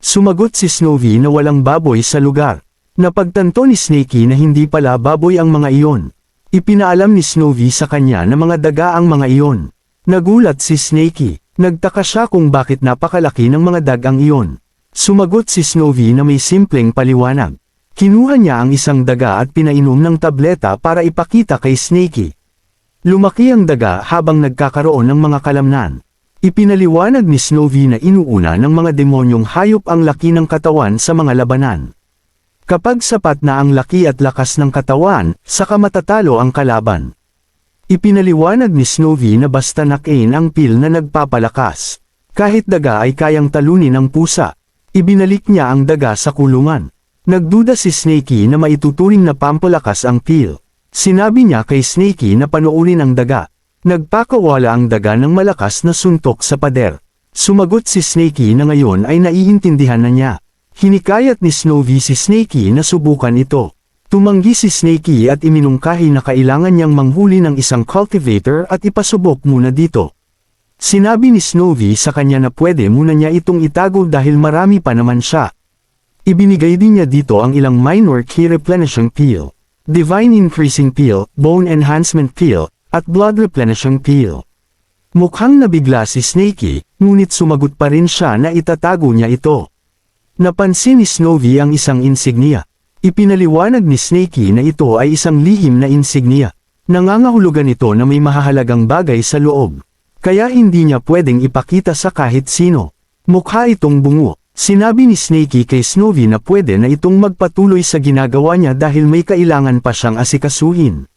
Sumagot si Snowy na walang baboy sa lugar. Napagtanto ni Snakey na hindi pala baboy ang mga iyon. Ipinaalam ni Snowy sa kanya na mga daga ang mga iyon. Nagulat si Snakey. Nagtaka siya kung bakit napakalaki ng mga dagang iyon. Sumagot si Snowy na may simpleng paliwanag. Kinuha niya ang isang daga at pinainom ng tableta para ipakita kay Snakey. Lumaki ang daga habang nagkakaroon ng mga kalamnan. Ipinaliwanag ni Snowy na inuuna ng mga demonyong hayop ang laki ng katawan sa mga labanan. Kapag sapat na ang laki at lakas ng katawan, saka matatalo ang kalaban. Ipinaliwanag ni Snowy na basta nakain ang pil na nagpapalakas. Kahit daga ay kayang talunin ng pusa. Ibinalik niya ang daga sa kulungan. Nagduda si Snakey na maituturing na pampalakas ang pil. Sinabi niya kay Snakey na panoorin ang daga. Nagpakawala ang daga ng malakas na suntok sa pader. Sumagot si Snakey na ngayon ay naiintindihan na niya. Hinikayat ni Snowy si Snakey na subukan ito. Tumanggi si Snakey at iminungkahi na kailangan niyang manghuli ng isang cultivator at ipasubok muna dito. Sinabi ni Snowy sa kanya na pwede muna niya itong itago dahil marami pa naman siya. Ibinigay din niya dito ang ilang minor key replenishing peel, divine increasing peel, bone enhancement peel, at blood replenishing peel. Mukhang nabigla si Snakey, ngunit sumagot pa rin siya na itatago niya ito. Napansin ni Snowy ang isang insignia. Ipinaliwanag ni Snakey na ito ay isang lihim na insignia. Nangangahulugan ito na may mahahalagang bagay sa loob. Kaya hindi niya pwedeng ipakita sa kahit sino. Mukha itong bungo. Sinabi ni Snakey kay Snowy na pwede na itong magpatuloy sa ginagawa niya dahil may kailangan pa siyang asikasuhin.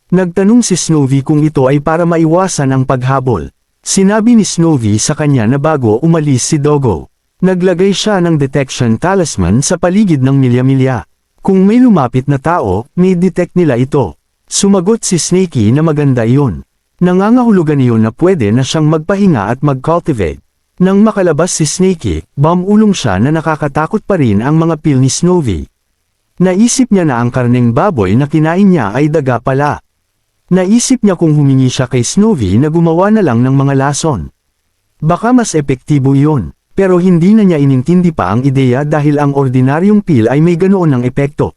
Nagtanong si Snowy kung ito ay para maiwasan ang paghabol. Sinabi ni Snowy sa kanya na bago umalis si Dogo. Naglagay siya ng detection talisman sa paligid ng milya-milya. Kung may lumapit na tao, may detect nila ito. Sumagot si Snakey na maganda iyon. Nangangahulugan iyon na pwede na siyang magpahinga at mag-cultivate. Nang makalabas si Snakey, bumulong siya na nakakatakot pa rin ang mga pil ni Snowy. Naisip niya na ang karneng baboy na kinain niya ay daga pala. Naisip niya kung humingi siya kay Snowy na gumawa na lang ng mga lason. Baka mas epektibo iyon. Pero hindi na niya inintindi pa ang ideya dahil ang ordinaryong pil ay may ganoon ng epekto.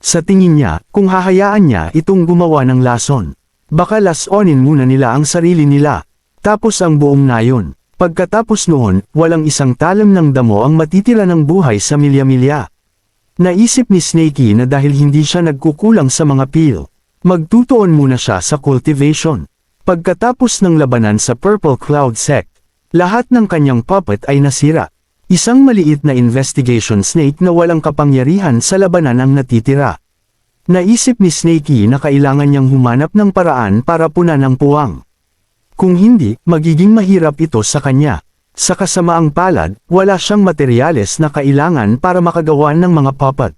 Sa tingin niya, kung hahayaan niya itong gumawa ng lason, baka lasonin muna nila ang sarili nila, tapos ang buong nayon. Pagkatapos noon, walang isang talam ng damo ang matitira ng buhay sa milya-milya. Naisip ni Snakey na dahil hindi siya nagkukulang sa mga pil, magtutuon muna siya sa cultivation. Pagkatapos ng labanan sa Purple Cloud Sect, lahat ng kanyang puppet ay nasira. Isang maliit na investigation snake na walang kapangyarihan sa labanan ang natitira. Naisip ni Snakey na kailangan niyang humanap ng paraan para punan ang puwang. Kung hindi, magiging mahirap ito sa kanya. Sa kasamaang palad, wala siyang materyales na kailangan para makagawa ng mga puppet.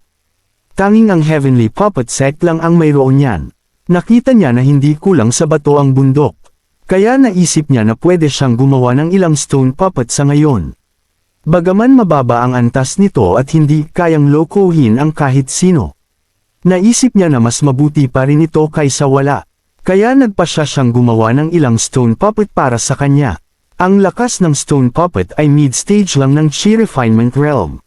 Tanging ang Heavenly Puppet Sect lang ang mayroon niyan. Nakita niya na hindi kulang sa bato ang bundok. Kaya naisip niya na pwede siyang gumawa ng ilang stone puppet sa ngayon. Bagaman mababa ang antas nito at hindi kayang lokohin ang kahit sino. Naisip niya na mas mabuti pa rin ito kaysa wala. Kaya nagpasya siyang gumawa ng ilang stone puppet para sa kanya. Ang lakas ng stone puppet ay mid-stage lang ng chi refinement realm.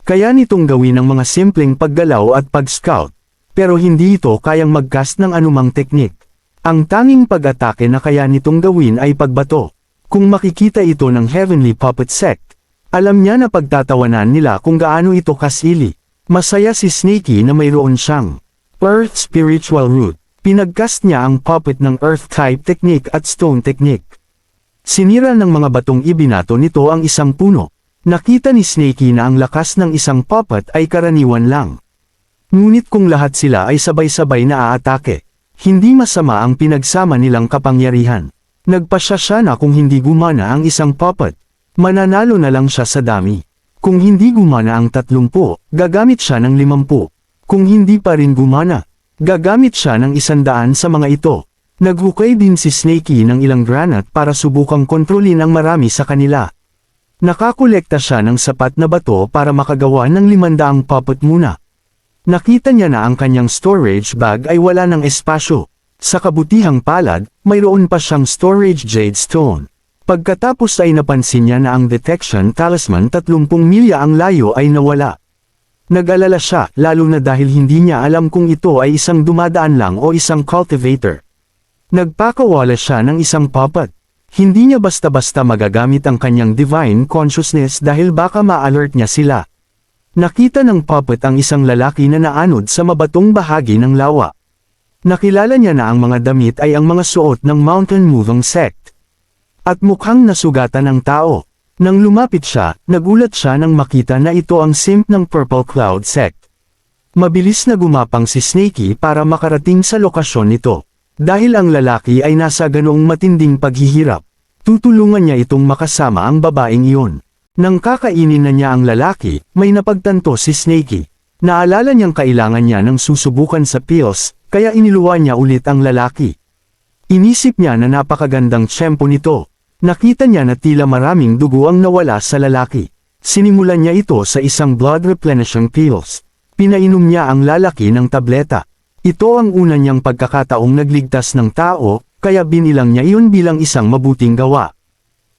Kaya nitong gawin ng mga simpleng paggalaw at pag-scout. Pero hindi ito kayang mag-cast ng anumang teknik. Ang tanging pag-atake na kaya nitong gawin ay pagbato. Kung makikita ito ng Heavenly Puppet Sect, alam niya na pagtatawanan nila kung gaano ito kasili. Masaya si Snakey na mayroon siyang Earth Spiritual Root. Pinagcast niya ang puppet ng Earth type technique at Stone technique. Sinira ng mga batong ibinato nito ang isang puno. Nakita ni Snakey na ang lakas ng isang puppet ay karaniwan lang. Ngunit kung lahat sila ay sabay-sabay na aatake, hindi masama ang pinagsama nilang kapangyarihan. Nagpasya siya na kung hindi gumana ang isang puppet, mananalo na lang siya sa dami. Kung hindi gumana ang 30, gagamit siya ng 50. Kung hindi pa rin gumana, gagamit siya ng 100 sa mga ito. Naghukay din si Snakey ng ilang granite para subukang kontrolin ang marami sa kanila. Nakakolekta siya ng sapat na bato para makagawa ng 500 puppet muna. Nakita niya na ang kanyang storage bag ay wala ng espasyo. Sa kabutihang palad, mayroon pa siyang storage jade stone. Pagkatapos ay napansin niya na ang detection talisman 30 milya ang layo ay nawala. Nag-alala siya, lalo na dahil hindi niya alam kung ito ay isang dumadaan lang o isang cultivator. Nagpakawala siya ng isang puppet. Hindi niya basta-basta magagamit ang kanyang divine consciousness dahil baka ma-alert niya sila. Nakita ng puppet ang isang lalaki na naanod sa mabatong bahagi ng lawa. Nakilala niya na ang mga damit ay ang mga suot ng Mountain Moving Sect. At mukhang nasugatan ng tao. Nang lumapit siya, nagulat siya nang makita na ito ang simp ng Purple Cloud Sect. Mabilis na gumapang si Snakey para makarating sa lokasyon nito. Dahil ang lalaki ay nasa ganoong matinding paghihirap, tutulungan niya itong makasama ang babaeng iyon. Nang kakainin na niya ang lalaki, may napagtanto si Snakey. Naalala niyang kailangan niya ng susubukan sa pills, kaya iniluwa niya ulit ang lalaki. Inisip niya na napakagandang tiyempo nito. Nakita niya na tila maraming dugo ang nawala sa lalaki. Sinimulan niya ito sa isang blood replenishing pills. Pinainom niya ang lalaki ng tableta. Ito ang una niyang pagkakataong nagligtas ng tao, kaya binilang niya iyon bilang isang mabuting gawa.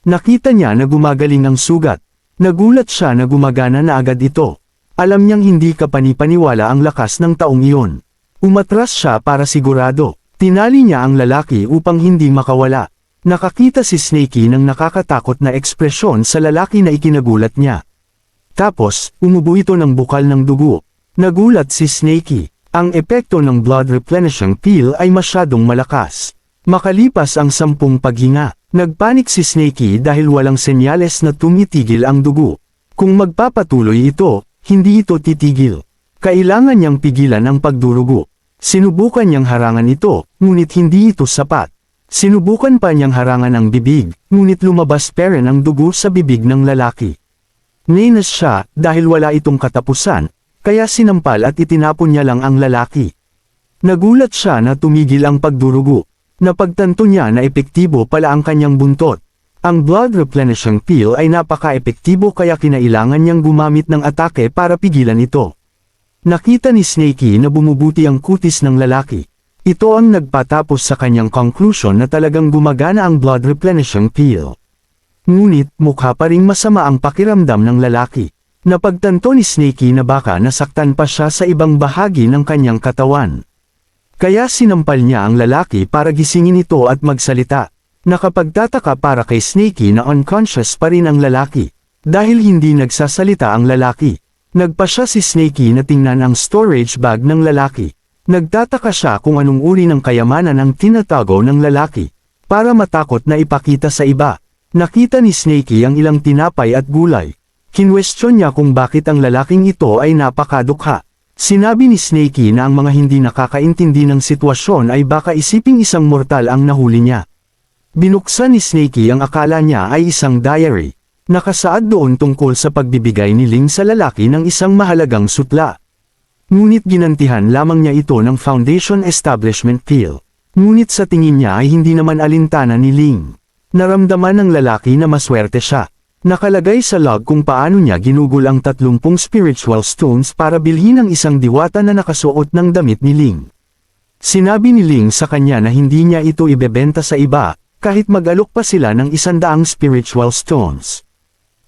Nakita niya na gumagaling ang sugat. Nagulat siya na gumagana na agad ito. Alam niyang hindi kapani-paniwala ang lakas ng taong iyon. Umatras siya para sigurado. Tinali niya ang lalaki upang hindi makawala. Nakakita si Snakey ng nakakatakot na ekspresyon sa lalaki na ikinagulat niya. Tapos, umubo ito ng bukal ng dugo. Nagulat si Snakey. Ang epekto ng blood replenishing pill ay masyadong malakas. Makalipas ang 10 paghinga, nagpanik si Snakey dahil walang senyales na tumitigil ang dugo. Kung magpapatuloy ito, hindi ito titigil. Kailangan niyang pigilan ang pagdurugo. Sinubukan niyang harangan ito, ngunit hindi ito sapat. Sinubukan pa niyang harangan ang bibig, ngunit lumabas pa rin ang dugo sa bibig ng lalaki. Nainis siya dahil wala itong katapusan, kaya sinampal at itinapon niya lang ang lalaki. Nagulat siya na tumigil ang pagdurugo. Napagtanto niya na epektibo pala ang kanyang buntot. Ang blood replenishing pill ay napaka-epektibo kaya kinailangan niyang gumamit ng atake para pigilan ito. Nakita ni Snakey na bumubuti ang kutis ng lalaki. Ito ang nagpatapos sa kanyang conclusion na talagang gumagana ang blood replenishing pill. Ngunit, mukha pa ring masama ang pakiramdam ng lalaki. Napagtanto ni Snakey na baka nasaktan pa siya sa ibang bahagi ng kanyang katawan. Kaya sinampal niya ang lalaki para gisingin ito at magsalita. Nakapagtataka para kay Snakey na unconscious pa rin ang lalaki. Dahil hindi nagsasalita ang lalaki. Nagpa siya si Snakey na tingnan ang storage bag ng lalaki. Nagtataka siya kung anong uri ng kayamanan ang tinatago ng lalaki. Para matakot na ipakita sa iba. Nakita ni Snakey ang ilang tinapay at gulay. Kinwestiyon niya kung bakit ang lalaking ito ay napakadukha. Sinabi ni Snakey na ang mga hindi nakakaintindi ng sitwasyon ay baka isiping isang mortal ang nahuli niya. Binuksan ni Snakey ang akala niya ay isang diary. Nakasaad doon tungkol sa pagbibigay ni Ling sa lalaki ng isang mahalagang sutla. Ngunit ginantihan lamang niya ito ng Foundation Establishment Pill. Ngunit sa tingin niya ay hindi naman alintana ni Ling. Naramdaman ng lalaki na maswerte siya. Nakalagay sa log kung paano niya ginugol ang 30 spiritual stones para bilhin ang isang diwata na nakasuot ng damit ni Ling. Sinabi ni Ling sa kanya na hindi niya ito ibebenta sa iba, kahit mag-alok pa sila ng 100 spiritual stones.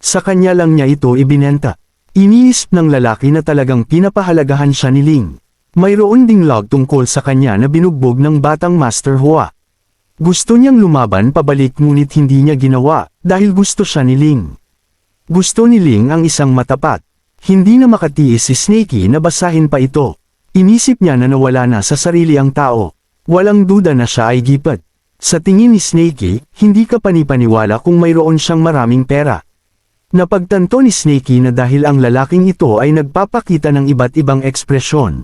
Sa kanya lang niya ito ibinenta. Iniisip ng lalaki na talagang pinapahalagahan siya ni Ling. Mayroon ding log tungkol sa kanya na binugbog ng batang Master Hua. Gusto niyang lumaban pabalik ngunit hindi niya ginawa, dahil gusto siya ni Ling. Gusto ni Ling ang isang matapat. Hindi na makatiis si Snakey na basahin pa ito. Inisip niya na nawala na sa sarili ang tao. Walang duda na siya ay gipit. Sa tingin ni Snakey, hindi ka panipaniwala kung mayroon siyang maraming pera. Napagtanto ni Snakey na dahil ang lalaking ito ay nagpapakita ng iba't ibang ekspresyon.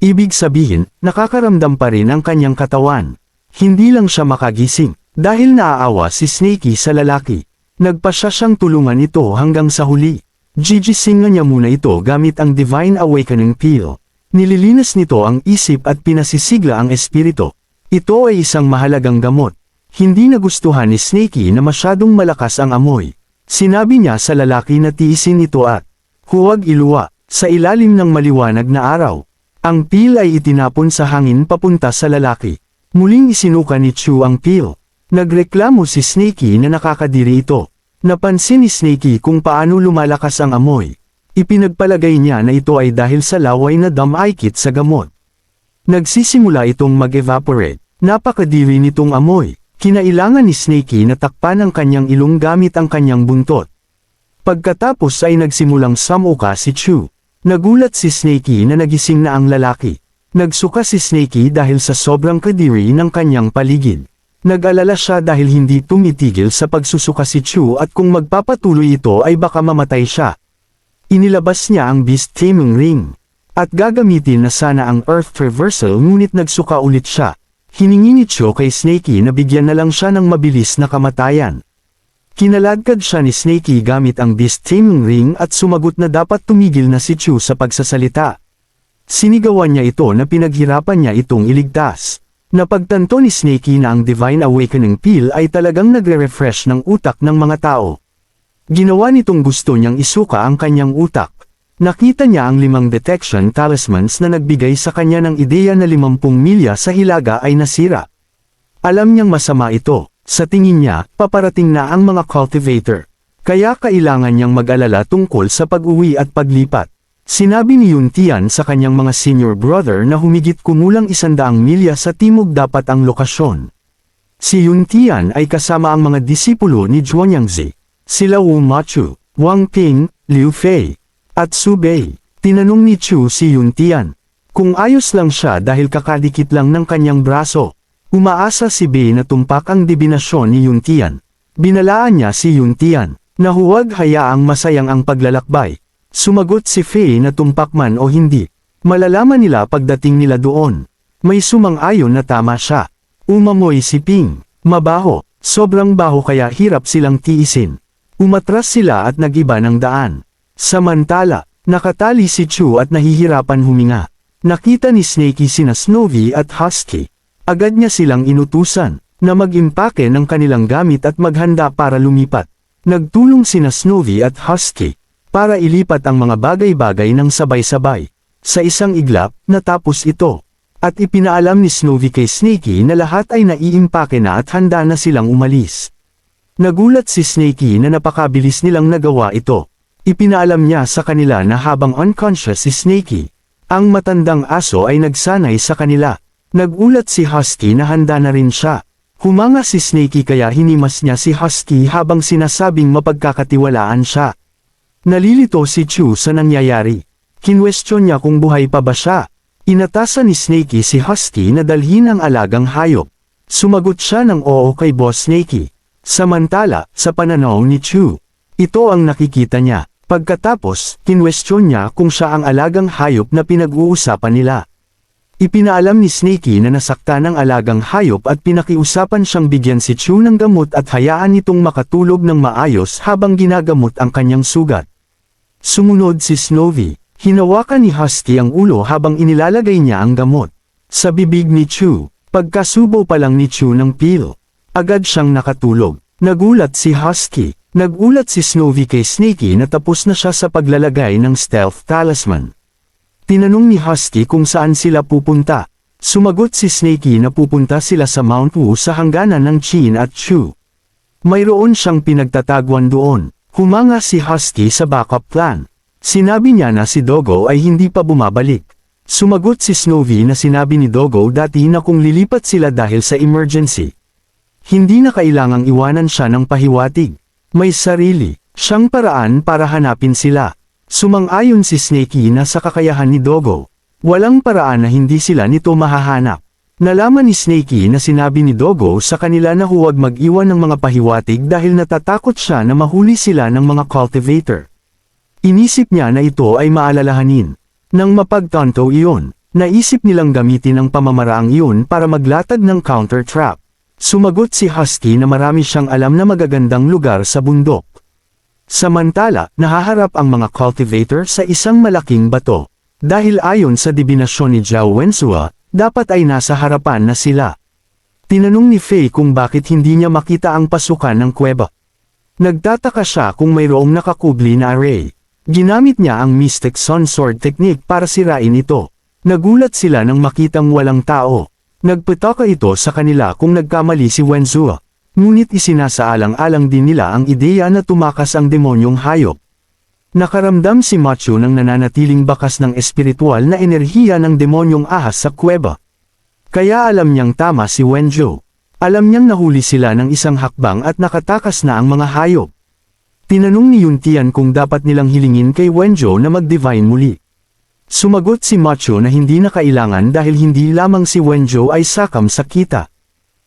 Ibig sabihin, nakakaramdam pa rin ang kanyang katawan. Hindi lang siya makagising, dahil naaawa si Snakey sa lalaki. Nagpa siya siyang tulungan ito hanggang sa huli. Gigisingan niya muna ito gamit ang Divine Awakening Pill. Nililinis nito ang isip at pinasisigla ang espiritu. Ito ay isang mahalagang gamot. Hindi nagustuhan ni Snakey na masyadong malakas ang amoy. Sinabi niya sa lalaki na tiisin ito at huwag iluwa. Sa ilalim ng maliwanag na araw, ang pill ay itinapon sa hangin papunta sa lalaki. Muling isinuka ni Chu ang pill. Nagreklamo si Snakey na nakakadiri ito. Napansin ni Snakey kung paano lumalakas ang amoy. Ipinagpalagay niya na ito ay dahil sa laway na damikit sa gamot. Nagsisimula itong mag-evaporate. Napakadiri nitong amoy. Kinailangan ni Snakey na takpan ang kanyang ilong gamit ang kanyang buntot. Pagkatapos ay nagsimulang samuka si Chu. Nagulat si Snakey na nagising na ang lalaki. Nagsuka si Snakey dahil sa sobrang kadiri ng kanyang paligid. Nag-alala siya dahil hindi tumitigil sa pagsusuka si Chu at kung magpapatuloy ito ay baka mamatay siya. Inilabas niya ang Beast Taming Ring. At gagamitin na sana ang Earth Traversal ngunit nagsuka ulit siya. Hiningi ni Chu kay Snakey na bigyan na lang siya ng mabilis na kamatayan. Kinaladkad siya ni Snakey gamit ang Beast Taming Ring at sumagot na dapat tumigil na si Chu sa pagsasalita. Sinigawan niya ito na pinaghirapan niya itong iligtas. Napagtanto ni Snakey na ang Divine Awakening Pill ay talagang nagre-refresh ng utak ng mga tao. Ginawa nitong gusto niyang isuka ang kanyang utak. Nakita niya ang 5 detection talismans na nagbigay sa kanya ng ideya na 50 milya sa hilaga ay nasira. Alam niyang masama ito. Sa tingin niya, paparating na ang mga cultivator. Kaya kailangan niyang mag-alala tungkol sa pag-uwi at paglipat. Sinabi ni Yun Tian sa kanyang mga senior brother na humigit kumulang 100 milya sa timog dapat ang lokasyon. Si Yun Tian ay kasama ang mga disipulo ni Zhuanyangzi. Sila Wu Machu, Wang Ping, Liu Fei, at Su Bei. Tinanong ni Chu si Yun Tian kung ayos lang siya dahil kakadikit lang ng kanyang braso. Umaasa si Bei na tumpak ang dibinasyon ni Yun Tian. Binalaan niya si Yun Tian na huwag hayaang masayang ang paglalakbay. Sumagot si Fei na tumpak man o hindi. Malalaman nila pagdating nila doon. May sumang-ayon na tama siya. Umamoy si Ping. Mabaho. Sobrang baho kaya hirap silang tiisin. Umatras sila at nagiba ng daan. Samantala, nakatali si Chu at nahihirapan huminga. Nakita ni Snakey sina Snowy at Husky. Agad niya silang inutusan na mag-impake ng kanilang gamit at maghanda para lumipat. Nagtulong sina Snowy at Husky para ilipat ang mga bagay-bagay ng sabay-sabay. Sa isang iglap, natapos ito. At ipinaalam ni Snowy kay Snakey na lahat ay naiimpake na at handa na silang umalis. Nagulat si Snakey na napakabilis nilang nagawa ito. Ipinaalam niya sa kanila na habang unconscious si Snakey, ang matandang aso ay nagsanay sa kanila. Nagulat si Husky na handa na rin siya. Humanga si Snakey kaya hinimas niya si Husky habang sinasabing mapagkakatiwalaan siya. Nalilito si Chu sa nangyayari. Kinwestiyon niya kung buhay pa ba siya. Inatasan ni Snakey si Husky na dalhin ang alagang hayop. Sumagot siya ng oo kay Boss Snakey. Samantala, sa pananaw ni Chu, ito ang nakikita niya. Pagkatapos, kinwestiyon niya kung siya ang alagang hayop na pinag-uusapan nila. Ipinaalam ni Snakey na nasaktan ng alagang hayop at pinakiusapan siyang bigyan si Chu ng gamot at hayaan itong makatulog ng maayos habang ginagamot ang kanyang sugat. Sumunod si Snowy. Hinawakan ni Husky ang ulo habang inilalagay niya ang gamot sa bibig ni Chu. Pagkasubo pa lang ni Chu ng pill, agad siyang nakatulog. Nagulat si Husky. Nagulat si Snowy kay Snakey na tapos na siya sa paglalagay ng stealth talisman. Tinanong ni Husky kung saan sila pupunta. Sumagot si Snakey na pupunta sila sa Mount Wu sa hangganan ng Qin at Chu. Mayroon siyang pinagtatagwan doon. Humanga si Husky sa backup plan. Sinabi niya na si Dogo ay hindi pa bumabalik. Sumagot si Snowy na sinabi ni Dogo dati na kung lilipat sila dahil sa emergency. Hindi na kailangang iwanan siya ng pahiwatig. May sarili siyang paraan para hanapin sila. Sumang-ayon si Snakey na sa kakayahan ni Dogo. Walang paraan na hindi sila nito mahahanap. Nalaman ni Snakey na sinabi ni Dogo sa kanila na huwag mag-iwan ng mga pahiwatig dahil natatakot siya na mahuli sila ng mga cultivator. Inisip niya na ito ay maalalahanin. Nang mapagtanto iyon, naisip nilang gamitin ang pamamaraang iyon para maglatag ng counter trap. Sumagot si Husky na marami siyang alam na magagandang lugar sa bundok. Samantala, nahaharap ang mga cultivator sa isang malaking bato. Dahil ayon sa dibinasyon ni Zhao Wenzhua, dapat ay nasa harapan na sila. Tinanong ni Fei kung bakit hindi niya makita ang pasukan ng kuweba. Nagtataka siya kung mayroong nakakubli na array. Ginamit niya ang Mystic Sun Sword technique para sirain ito. Nagulat sila nang makitang walang tao. Nagpataka ito sa kanila kung nagkamali si Wenzhua. Ngunit isinasaalang-alang din nila ang ideya na tumakas ang demonyong hayop. Nakaramdam si Macho ng nananatiling bakas ng espiritual na enerhiya ng demonyong ahas sa kuweba. Kaya alam niyang tama si Wenjo. Alam niyang nahuli sila ng isang hakbang at nakatakas na ang mga hayop. Tinanong ni Yuntian kung dapat nilang hilingin kay Wenjo na mag-divine muli. Sumagot si Macho na hindi na kailangan dahil hindi lamang si Wenjo ay sakam sa kita.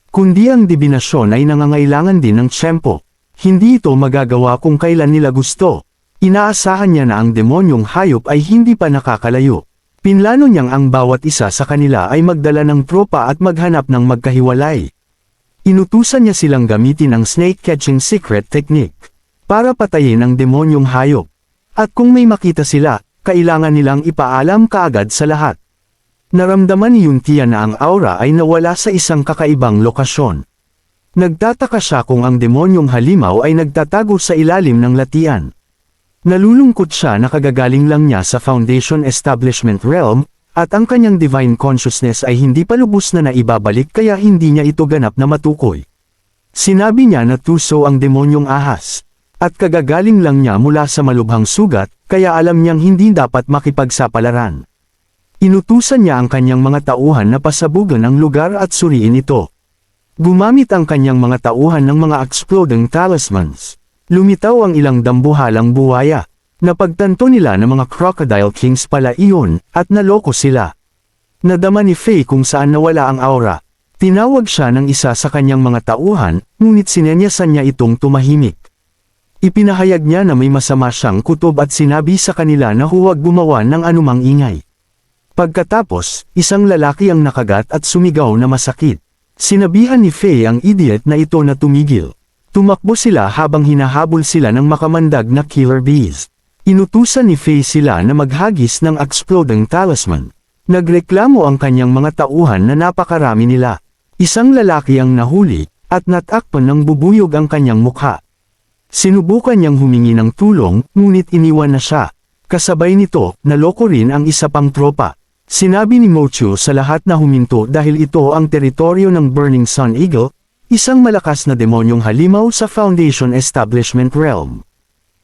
Kundi ang dibinasyon ay nangangailangan din ng tiyempo. Hindi ito magagawa kung kailan nila gusto. Inaasahan niya na ang demonyong hayop ay hindi pa nakakalayo. Pinlano niyang ang bawat isa sa kanila ay magdala ng tropa at maghanap ng magkahiwalay. Inutusan niya silang gamitin ang snake-catching secret technique para patayin ang demonyong hayop. At kung may makita sila, kailangan nilang ipaalam kaagad sa lahat. Naramdaman ni Yuntia na ang aura ay nawala sa isang kakaibang lokasyon. Nagtataka siya kung ang demonyong halimaw ay nagtatago sa ilalim ng latian. Nalulungkot siya na kagagaling lang niya sa Foundation Establishment Realm, at ang kanyang divine consciousness ay hindi pa lubos na naibabalik kaya hindi niya ito ganap na matukoy. Sinabi niya na tuso ang demonyong ahas, at kagagaling lang niya mula sa malubhang sugat, kaya alam niyang hindi dapat makipagsapalaran. Inutusan niya ang kanyang mga tauhan na pasabugan ang lugar at suriin ito. Gumamit ang kanyang mga tauhan ng mga exploding talismans. Lumitaw ang ilang dambuhalang buwaya. Napagtanto nila na mga crocodile kings pala iyon, at naloko sila. Nadama ni Faye kung saan nawala ang aura. Tinawag siya ng isa sa kanyang mga tauhan, ngunit sinenyasan niya itong tumahimik. Ipinahayag niya na may masama siyang kutob at sinabi sa kanila na huwag gumawa ng anumang ingay. Pagkatapos, isang lalaki ang nakagat at sumigaw na masakit. Sinabihan ni Faye ang idiot na ito na tumigil. Tumakbo sila habang hinahabol sila ng makamandag na killer bees. Inutusan ni Faye sila na maghagis ng exploding talisman. Nagreklamo ang kanyang mga tauhan na napakarami nila. Isang lalaki ang nahuli, at natakpan ng bubuyog ang kanyang mukha. Sinubukan niyang humingi ng tulong, ngunit iniwan na siya. Kasabay nito, naloko rin ang isa pang tropa. Sinabi ni Mocho sa lahat na huminto dahil ito ang teritoryo ng Burning Sun Eagle, isang malakas na demonyong halimaw sa Foundation Establishment Realm.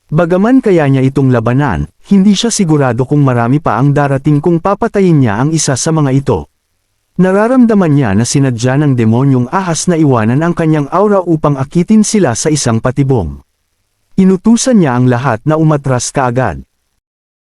Bagaman kaya niya itong labanan, hindi siya sigurado kung marami pa ang darating kung papatayin niya ang isa sa mga ito. Nararamdaman niya na sinadya ng demonyong ahas na iwanan ang kanyang aura upang akitin sila sa isang patibong. Inutusan niya ang lahat na umatras kaagad.